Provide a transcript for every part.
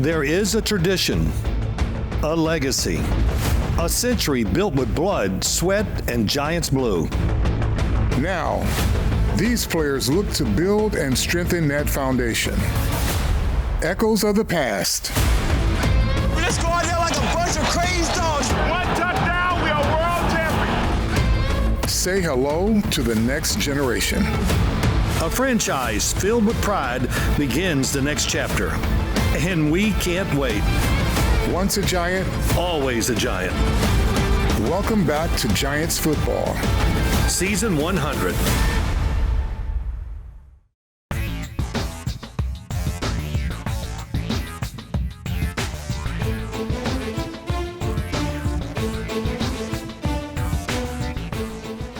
There is a tradition, a legacy, a century built with blood, sweat, and Giants blue. Now, these players look to build and strengthen that foundation. Echoes of the past. We just go out there like a bunch of crazy dogs. One touchdown, we are world champions. Say hello to the next generation. A franchise filled with pride begins the next chapter, and we can't wait. Once a Giant, always a Giant. Welcome back to Giants football. Season 100.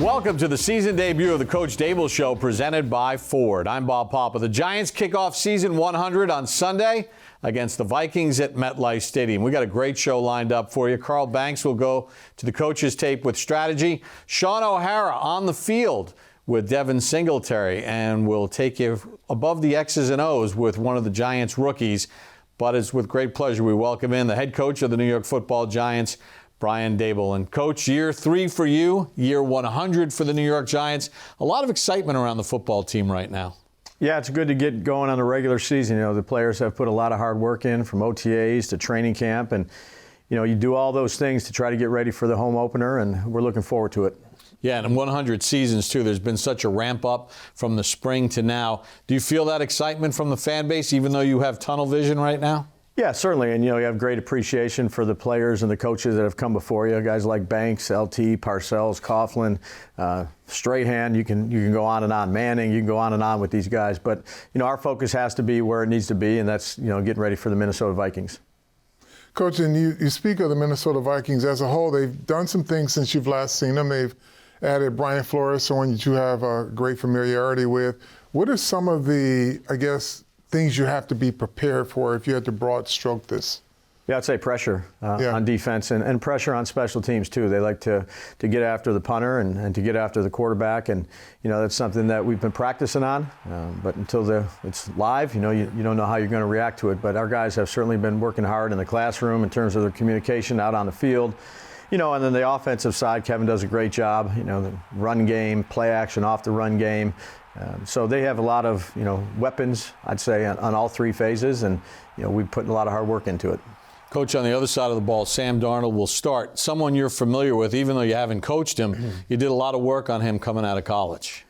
Welcome to the season debut of the Coach Daboll Show, presented by Ford. I'm Bob Papa. The Giants kick off season 100 on Sunday against the Vikings at MetLife Stadium. We got a great show lined up for you. Carl Banks will go to the coach's tape with strategy. Sean O'Hara on the field with Devin Singletary, and we'll take you above the X's and O's with one of the Giants rookies. But it's with great pleasure we welcome in the head coach of the New York Football Giants, Brian Daboll. And Coach, year 3 for you, year 100 for the New York Giants. A lot of excitement around the football team right now. Yeah, it's good to get going on the regular season. You know, the players have put a lot of hard work in, from OTAs to training camp, and you know, you do all those things to try to get ready for the home opener, and we're looking forward to it. Yeah, and in 100 seasons, too, there's been such a ramp up from the spring to now. Do you feel that excitement from the fan base, even though you have tunnel vision right now? Yeah, certainly, and you know, you have great appreciation for the players and the coaches that have come before you. Guys like Banks, LT, Parcells, Coughlin, Strahan. You can go on and on. Manning. You can go on and on with these guys. But you know, our focus has to be where it needs to be, and that's, you know, getting ready for the Minnesota Vikings. Coach, and you speak of the Minnesota Vikings as a whole. They've done some things since you've last seen them. They've added Brian Flores, someone that you have a great familiarity with. What are some of the, I guess, things you have to be prepared for if you had to broad stroke this? Yeah, I'd say pressure on defense and pressure on special teams too. They like to get after the punter and to get after the quarterback, and you know, that's something that we've been practicing on. But until it's live, you know, you don't know how you're going to react to it. But our guys have certainly been working hard in the classroom in terms of their communication out on the field. You know, and then the offensive side, Kevin does a great job. You know, the run game, play action off the run game. So they have a lot of, you know, weapons, I'd say, on all three phases, and you know, we've put a lot of hard work into it. Coach, on the other side of the ball, Sam Darnold will start. Someone you're familiar with, even though you haven't coached him. You did a lot of work on him coming out of college.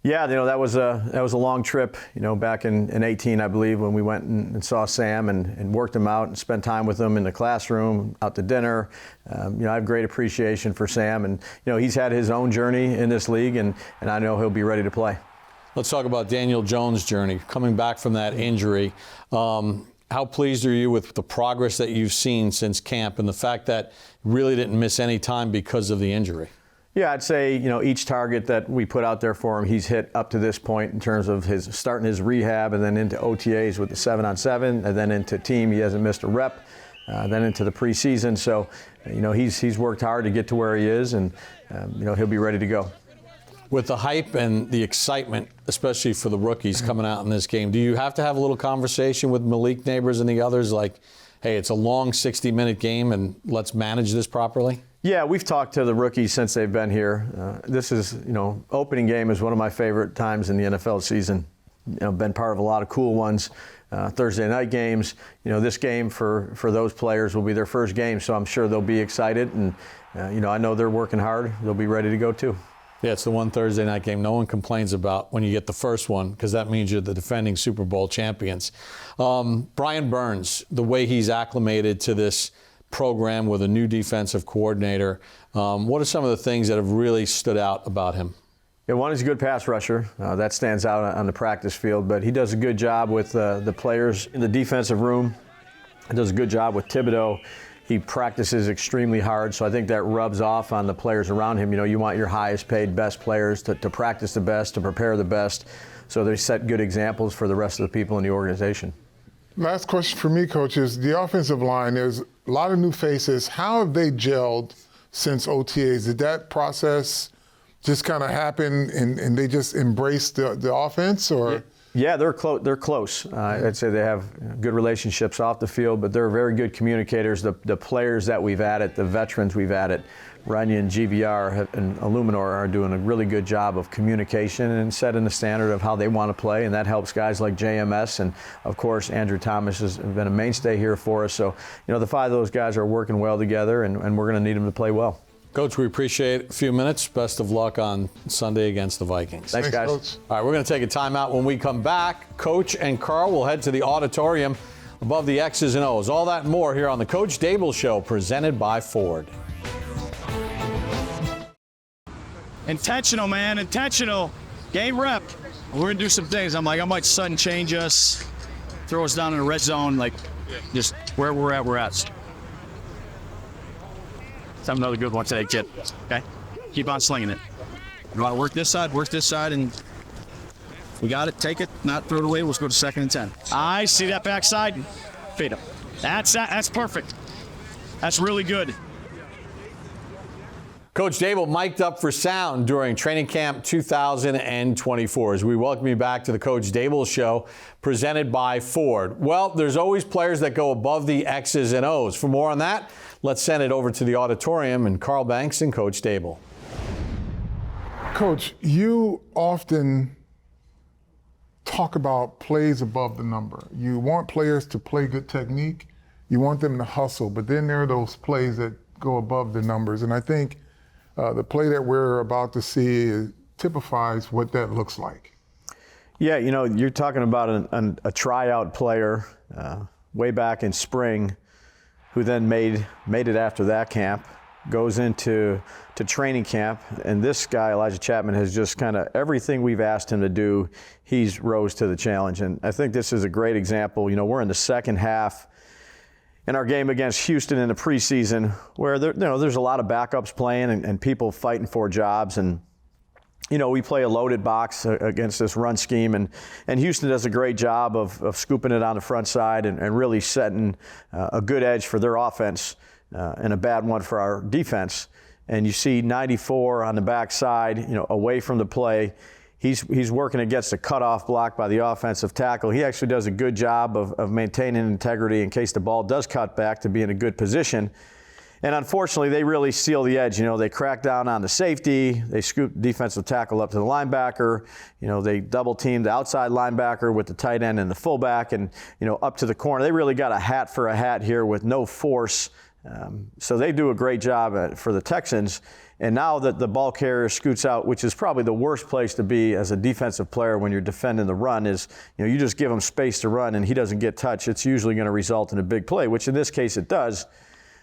Yeah, you know, that was a long trip, you know, back in 18, I believe, when we went and saw Sam and worked him out and spent time with him in the classroom, out to dinner. You know, I have great appreciation for Sam, and you know, he's had his own journey in this league, and I know he'll be ready to play. Let's talk about Daniel Jones' journey, coming back from that injury. How pleased are you with the progress that you've seen since camp and the fact that really didn't miss any time because of the injury? Yeah, I'd say, you know, each target that we put out there for him, he's hit up to this point in terms of his starting his rehab and then into OTAs with the 7-on-7 and then into team. He hasn't missed a rep, then into the preseason. So, you know, he's worked hard to get to where he is, and, you know, he'll be ready to go. With the hype and the excitement, especially for the rookies coming out in this game, do you have to have a little conversation with Malik Neighbors and the others like, hey, it's a long 60-minute game and let's manage this properly? Yeah, we've talked to the rookies since they've been here. This is, you know, opening game is one of my favorite times in the NFL season. You know, been part of a lot of cool ones. Thursday night games. You know, this game for those players will be their first game, so I'm sure they'll be excited. And, you know, I know they're working hard. They'll be ready to go too. Yeah, it's the one Thursday night game no one complains about when you get the first one, because that means you're the defending Super Bowl champions. Brian Burns, the way he's acclimated to this program with a new defensive coordinator, what are some of the things that have really stood out about him? Yeah, one is a good pass rusher. That stands out on the practice field, but he does a good job with the players in the defensive room. He does a good job with Thibodeau. He practices extremely hard, so I think that rubs off on the players around him. You know, you want your highest paid, best players to practice the best, to prepare the best, so they set good examples for the rest of the people in the organization. Last question for me, Coach, is the offensive line. There's a lot of new faces. How have they gelled since OTAs? Did that process just kind of happen and they just embraced the offense, or? Yeah, they're close. I'd say they have good relationships off the field, but they're very good communicators. The players that we've added, the veterans we've added, Runyon, GVR, and Illuminor are doing a really good job of communication and setting the standard of how they want to play, and that helps guys like JMS, and of course Andrew Thomas has been a mainstay here for us. So, the 5 of those guys are working well together, and we're going to need them to play well. Coach, we appreciate a few minutes. Best of luck on Sunday against the Vikings. Thanks, guys. Coach. All right, we're going to take a timeout. When we come back, Coach and Carl will head to the auditorium above the X's and O's. All that and more here on the Coach Daboll Show, presented by Ford. Intentional, man, intentional. Game rep. We're going to do some things. I'm like, I might sudden change us, throw us down in the red zone, like just where we're at, we're at. Let's have another good one today, kid. Okay? Keep on slinging it. You want to work this side, and we got it. Take it, not throw it away. Let's go to 2nd and 10. I see that backside. Fade him. That's perfect. That's really good. Coach Daboll mic'd up for sound during Training Camp 2024 as we welcome you back to the Coach Daboll Show, presented by Ford. Well, there's always players that go above the X's and O's. For more on that, let's send it over to the auditorium and Carl Banks and Coach Daboll. Coach, you often talk about plays above the number. You want players to play good technique. You want them to hustle, but then there are those plays that go above the numbers. And I think the play that we're about to see typifies what that looks like. Yeah, you're talking about a tryout player way back in spring who then made it after that camp, goes into training camp, and this guy, Elijah Chapman, has just kind of everything we've asked him to do, he's rose to the challenge. And I think this is a great example. We're in the second half in our game against Houston in the preseason, where there's a lot of backups playing and people fighting for jobs, and we play a loaded box against this run scheme, and Houston does a great job of scooping it on the front side and really setting a good edge for their offense and a bad one for our defense. And you see 94 on the backside, away from the play. He's working against a cutoff block by the offensive tackle. He actually does a good job of maintaining integrity in case the ball does cut back to be in a good position. And unfortunately, they really seal the edge. They crack down on the safety. They scoop defensive tackle up to the linebacker. They double team the outside linebacker with the tight end and the fullback, and up to the corner. They really got a hat for a hat here with no force. So they do a great job for the Texans. And now that the ball carrier scoots out, which is probably the worst place to be as a defensive player when you're defending the run, is you just give him space to run and he doesn't get touched. It's usually going to result in a big play, which in this case it does.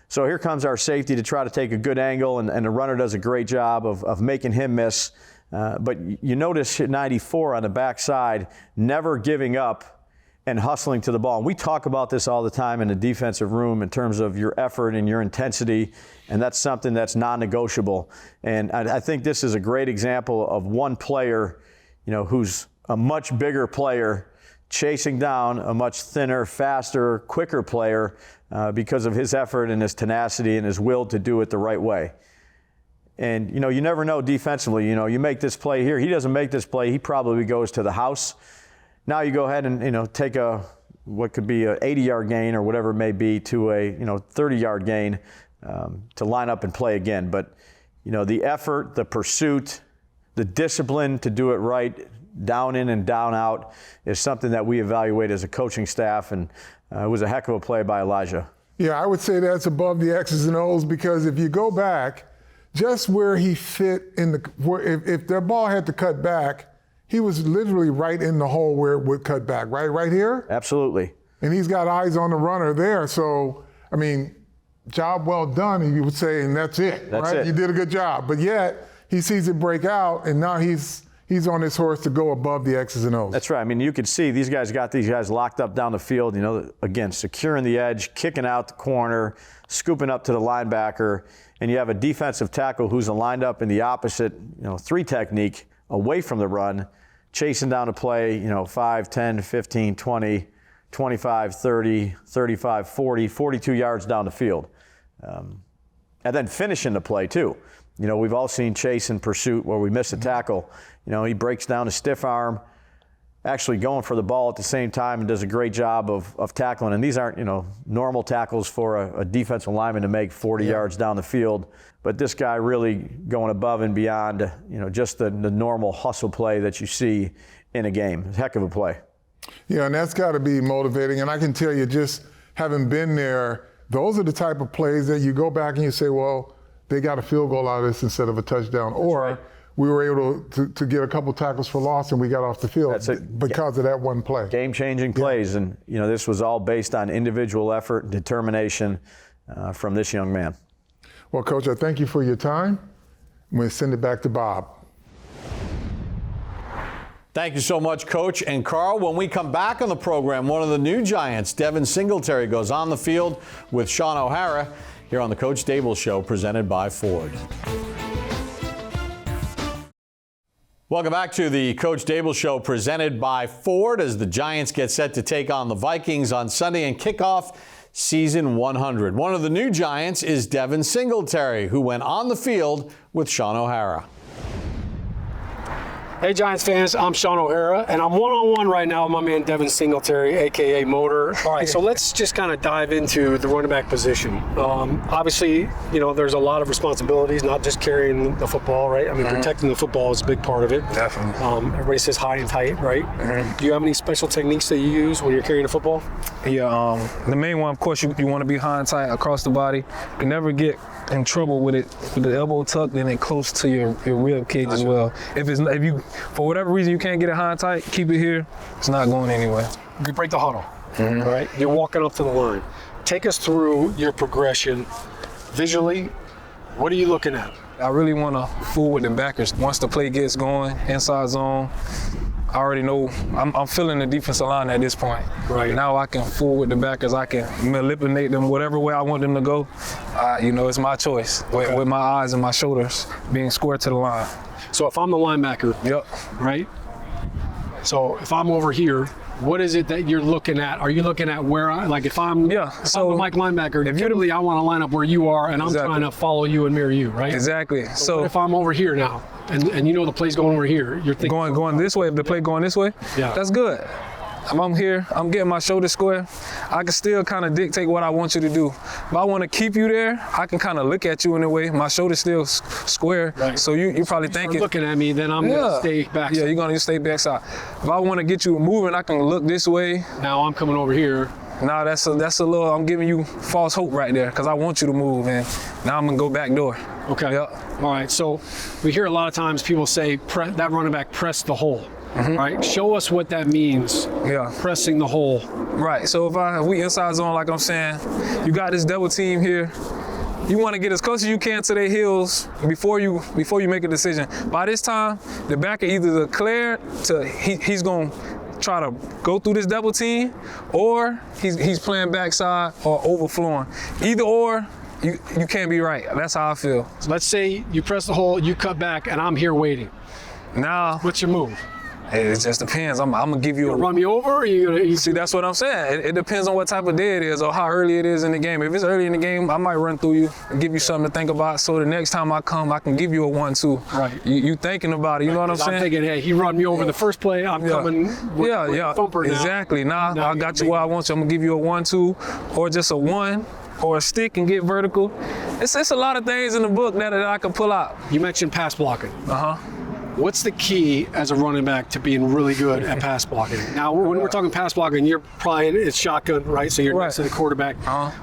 So here comes our safety to try to take a good angle, and the runner does a great job of making him miss. But you notice 94 on the backside, never giving up and hustling to the ball. And we talk about this all the time in the defensive room in terms of your effort and your intensity, and that's something that's non-negotiable. And I think this is a great example of one player, who's a much bigger player chasing down a much thinner, faster, quicker player because of his effort and his tenacity and his will to do it the right way. And, you never know defensively. You make this play here. He doesn't make this play. He probably goes to the house. Now you go ahead and take what could be an 80-yard gain or whatever it may be to a 30-yard gain to line up and play again. But the effort, the pursuit, the discipline to do it right, down in and down out, is something that we evaluate as a coaching staff, and it was a heck of a play by Elijah. Yeah, I would say that's above the X's and O's, because if you go back, just where he fit if their ball had to cut back, he was literally right in the hole where it would cut back, right here? Absolutely. And he's got eyes on the runner there. So, job well done, you would say, and that's it, that's right? it. You did a good job. But yet, he sees it break out, and now he's on his horse to go above the X's and O's. That's right. You could see these guys got these guys locked up down the field, again, securing the edge, kicking out the corner, scooping up to the linebacker, and you have a defensive tackle who's lined up in the opposite, 3 technique away from the run, chasing down a play, 5, 10, 15, 20, 25, 30, 35, 40, 42 yards down the field. And then finishing the play, too. We've all seen chase and pursuit where we miss a tackle. He breaks down a stiff arm, actually going for the ball at the same time and does a great job of tackling. And these aren't, normal tackles for a defensive lineman to make 40 yards down the field. But this guy really going above and beyond, just the normal hustle play that you see in a game. It's a heck of a play. Yeah, and that's got to be motivating. And I can tell you, just having been there, those are the type of plays that you go back and you say, well, they got a field goal out of this instead of a touchdown. Or we were able to get a couple tackles for loss and we got off the field because of that one play. Game-changing plays. And, this was all based on individual effort and determination from this young man. Well, Coach, I thank you for your time. I'm going to send it back to Bob. Thank you so much, Coach. And Carl, when we come back on the program, one of the new Giants, Devin Singletary, goes on the field with Sean O'Hara here on the Coach Daboll Show, presented by Ford. Welcome back to the Coach Daboll Show, presented by Ford, as the Giants get set to take on the Vikings on Sunday and kick off season 100. One of the new Giants is Devin Singletary, who went on the field with Sean O'Hara. Hey Giants fans, I'm Sean O'Hara, and I'm one-on-one right now with my man Devin Singletary, aka Motor. All right, so let's just kind of dive into the running back position. Obviously, there's a lot of responsibilities, not just carrying the football, right? I mean, protecting the football is a big part of it. Definitely. Everybody says high and tight, right? Do you have any special techniques that you use when you're carrying the football? Yeah, the main one, of course, you want to be high and tight across the body. You can never get in trouble with it, with the elbow tucked in and close to your rib cage as well. If you, for whatever reason, you can't get it high and tight, keep it here. It's not going anywhere. You break the huddle, all right? You're walking up to the line. Take us through your progression visually. What are you looking at? I really want to fool with the backers. Once the play gets going, inside zone, I already know I'm feeling the defensive line at this point. Right. Now I can fool with the backers. I can manipulate them whatever way I want them to go. It's my choice with my eyes and my shoulders being square to the line. So if I'm the linebacker, right? So if I'm over here, what is it that you're looking at? Are you looking at where if I'm the Mike linebacker, typically I want to line up where you are and I'm trying to follow you and mirror you, right? Exactly. So what if I'm over here now and the play's going over here, you're thinking going this way, if the play going this way, that's good. If I'm here, I'm getting my shoulder square, I can still kind of dictate what I want you to do. If I want to keep you there, I can kind of look at you in a way. My shoulder's still square, so you probably thinking looking at me, then I'm gonna stay back. Yeah, you're gonna stay backside. If I want to get you moving, I can look this way. Now I'm coming over here. Now that's a little. I'm giving you false hope right there because I want you to move, and now I'm gonna go back door. Okay. Yep. All right. So we hear a lot of times people say that running back pressed the hole. Right. Show us what that means. Yeah. Pressing the hole. Right. So if we inside zone, like I'm saying, you got this double team here. You want to get as close as you can to their heels before you make a decision. By this time, the backer either declared he's gonna try to go through this double team, or he's playing backside or overflowing. Either or. You can't be right. That's how I feel. So let's say you press the hole, you cut back, and I'm here waiting. Now, what's your move? It just depends. I'm gonna give you. Run me over, or you gonna? See, that's what I'm saying. It depends on what type of day it is or how early it is in the game. If it's early in the game, I might run through you and give you something to think about. So the next time I come, I can give you a 1-2. Right. You thinking about it? You know what I'm saying? I'm thinking, hey, he run me over the first play. I'm coming. With the thumper now. Exactly. Now I got you where I want you. I'm gonna give you a 1-2 or just a 1. Or a stick and get vertical. It's a lot of things in the book that I can pull out. You mentioned pass blocking. What's the key as a running back to being really good at pass blocking? Now, when we're talking pass blocking, you're probably it's shotgun, right? So you're next to the quarterback.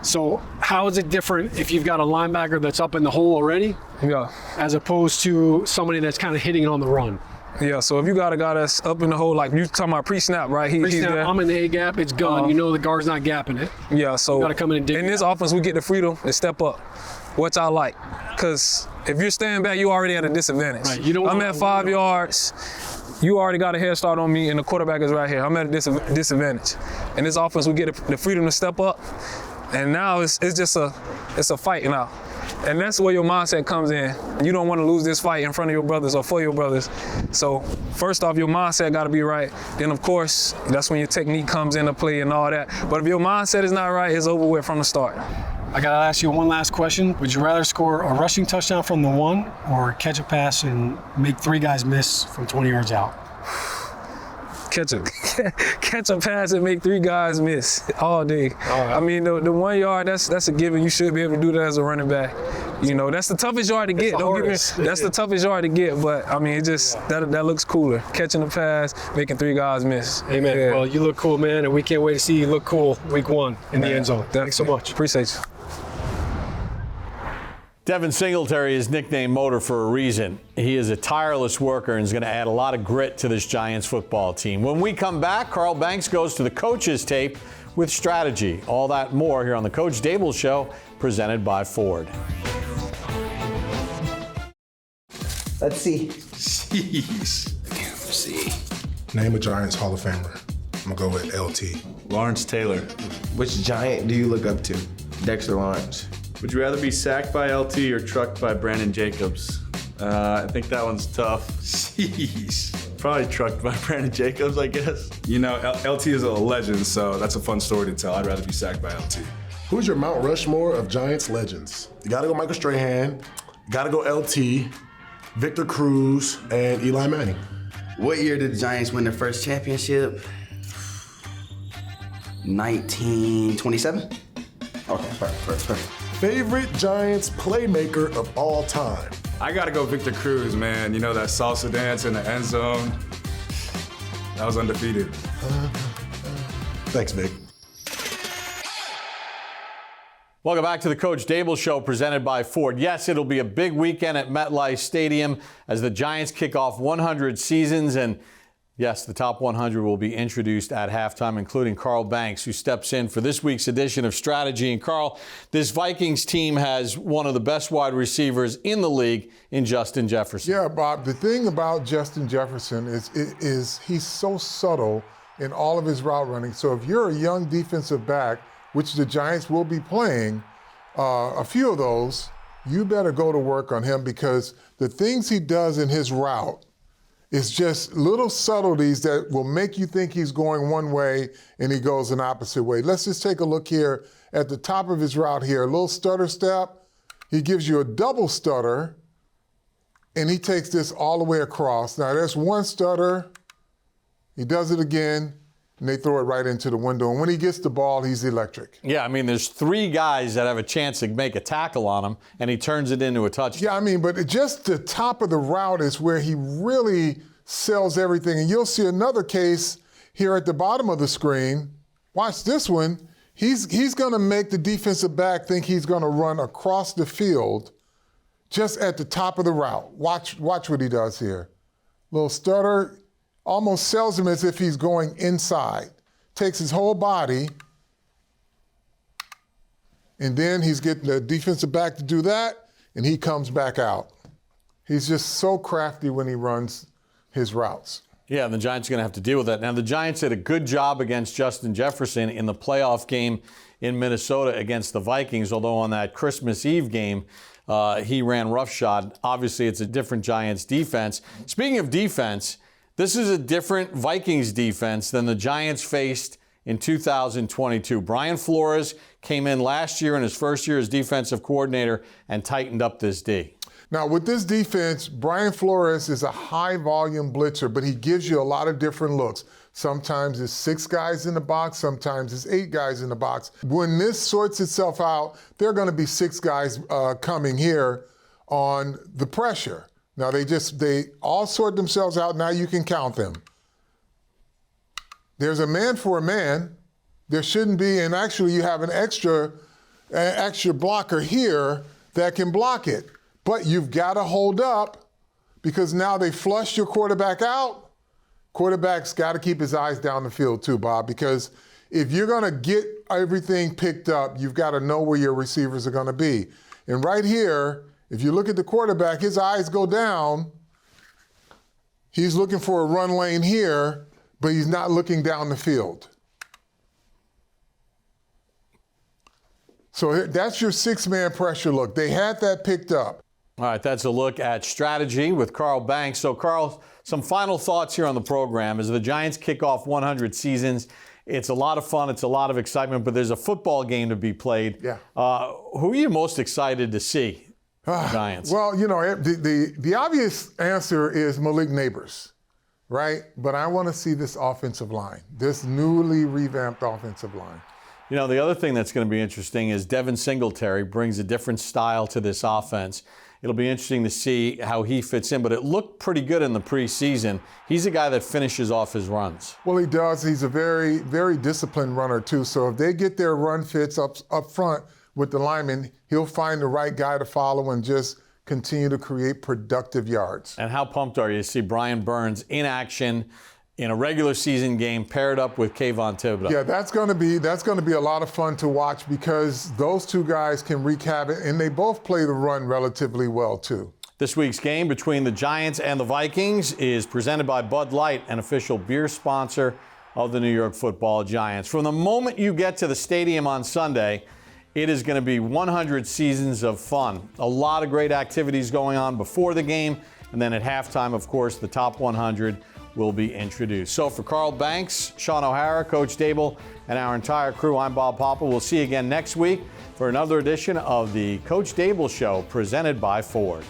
So how is it different if you've got a linebacker that's up in the hole already? Yeah. As opposed to somebody that's kind of hitting it on the run? Yeah, so if you got a guy that's up in the hole, like you talking about pre-snap, right? He's there. I'm in the A gap, it's gun. The guard's not gapping it. Yeah, so you gotta come in and dig in this offense, we get the freedom to step up, which I like. Because if you're staying back, you already at a disadvantage. Right. I'm at 5 yards. You already got a head start on me, and the quarterback is right here. I'm at a disadvantage. In this offense, we get the freedom to step up, and now it's just a fight now. And that's where your mindset comes in. You don't want to lose this fight in front of your brothers or for your brothers. So first off, your mindset got to be right. Then, of course, that's when your technique comes into play and all that. But if your mindset is not right, it's over with from the start. I got to ask you one last question. Would you rather score a rushing touchdown from the 1 or catch a pass and make 3 guys miss from 20 yards out? catch a pass and make 3 guys miss all day. I mean, the 1 yard, that's a given. You should be able to do that as a running back. You know, that's the toughest yard to get. Don't get me. That's the toughest yard to get. But I mean, it just that looks cooler. Catching the pass, making 3 guys miss. Amen. Yeah. Well, you look cool, man, and we can't wait to see you look cool week 1 in the end zone. Thanks so much. Appreciate you. Devin Singletary is nicknamed Motor for a reason. He is a tireless worker and is going to add a lot of grit to this Giants football team. When we come back, Carl Banks goes to the coach's tape with strategy. All that more here on the Coach Daboll Show, presented by Ford. Let's see. Jeez. Let's see. Name a Giants Hall of Famer. I'm gonna go with LT. Lawrence Taylor. Which Giant do you look up to? Dexter Lawrence. Would you rather be sacked by LT or trucked by Brandon Jacobs? I think that one's tough. Jeez. Probably trucked by Brandon Jacobs, I guess. You know, LT is a legend, so that's a fun story to tell. I'd rather be sacked by LT. Who's your Mount Rushmore of Giants legends? You gotta go Michael Strahan, you gotta go LT, Victor Cruz, and Eli Manning. What year did the Giants win their first championship? 1927? Okay, perfect. Favorite Giants playmaker of all time? I gotta go Victor Cruz, man. You know, that salsa dance in the end zone. That was undefeated. Thanks, Vic. Welcome back to the Coach Daboll Show, presented by Ford. Yes, it'll be a big weekend at MetLife Stadium as the Giants kick off 100 seasons. And yes, the top 100 will be introduced at halftime, including Carl Banks, who steps in for this week's edition of Strategy. And Carl, this Vikings team has one of the best wide receivers in the league in Justin Jefferson. Yeah, Bob, the thing about Justin Jefferson is he's so subtle in all of his route running. So if you're a young defensive back, which the Giants will be playing, a few of those, you better go to work on him, because the things he does in his route is just little subtleties that will make you think he's going one way and he goes an opposite way. Let's just take a look here at the top of his route here. A little stutter step. He gives you a double stutter, and he takes this all the way across. Now, there's one stutter. He does it again, and they throw it right into the window. And when he gets the ball, he's electric. Yeah, I mean, there's 3 guys that have a chance to make a tackle on him, and he turns it into a touchdown. Yeah, I mean, but just the top of the route is where he really sells everything. And you'll see another case here at the bottom of the screen. Watch this one. He's going to make the defensive back think he's going to run across the field just at the top of the route. Watch what he does here. Little stutter. Almost sells him as if he's going inside. Takes his whole body, and then he's getting the defensive back to do that, and he comes back out. He's just so crafty when he runs his routes. Yeah, and the Giants are going to have to deal with that. Now, the Giants did a good job against Justin Jefferson in the playoff game in Minnesota against the Vikings, although on that Christmas Eve game, he ran roughshod. Obviously, it's a different Giants defense. Speaking of defense, this is a different Vikings defense than the Giants faced in 2022. Brian Flores came in last year in his first year as defensive coordinator and tightened up this D. Now, with this defense, Brian Flores is a high-volume blitzer, but he gives you a lot of different looks. Sometimes it's 6 guys in the box. Sometimes it's 8 guys in the box. When this sorts itself out, there are going to be 6 guys coming here on the pressure. Now, they all sort themselves out. Now you can count them. There's a man for a man. There shouldn't be, and actually you have an extra blocker here that can block it. But you've got to hold up, because now they flush your quarterback out. Quarterback's got to keep his eyes down the field too, Bob, because if you're going to get everything picked up, you've got to know where your receivers are going to be. And right here, if you look at the quarterback, his eyes go down. He's looking for a run lane here, but he's not looking down the field. So that's your 6-man pressure look. They had that picked up. All right, that's a look at strategy with Carl Banks. So, Carl, some final thoughts here on the program. As the Giants kick off 100 seasons, it's a lot of fun, it's a lot of excitement, but there's a football game to be played. Yeah. Who are you most excited to see? Giants. Well, you know, the obvious answer is Malik Neighbors. right? But I want to see this offensive line, this newly revamped offensive line. You know, the other thing that's going to be interesting is Devin Singletary brings a different style to this offense. It'll be interesting to see how he fits in, but it looked pretty good in the preseason. He's a guy that finishes off his runs. Well, he does. He's a very, very disciplined runner, too. So if they get their run fits up front with the linemen, he'll find the right guy to follow and just continue to create productive yards. And how pumped are you to see Brian Burns in action in a regular season game paired up with Kayvon Thibodeau? Yeah, that's going to be a lot of fun to watch because those two guys can wreak havoc, and they both play the run relatively well too. This week's game between the Giants and the Vikings is presented by Bud Light, an official beer sponsor of the New York Football Giants. From the moment you get to the stadium on Sunday, it is going to be 100 seasons of fun. A lot of great activities going on before the game, and then at halftime, of course, the top 100 will be introduced. So for Carl Banks, Sean O'Hara, Coach Daboll, and our entire crew, I'm Bob Papa. We'll see you again next week for another edition of the Coach Daboll Show presented by Ford.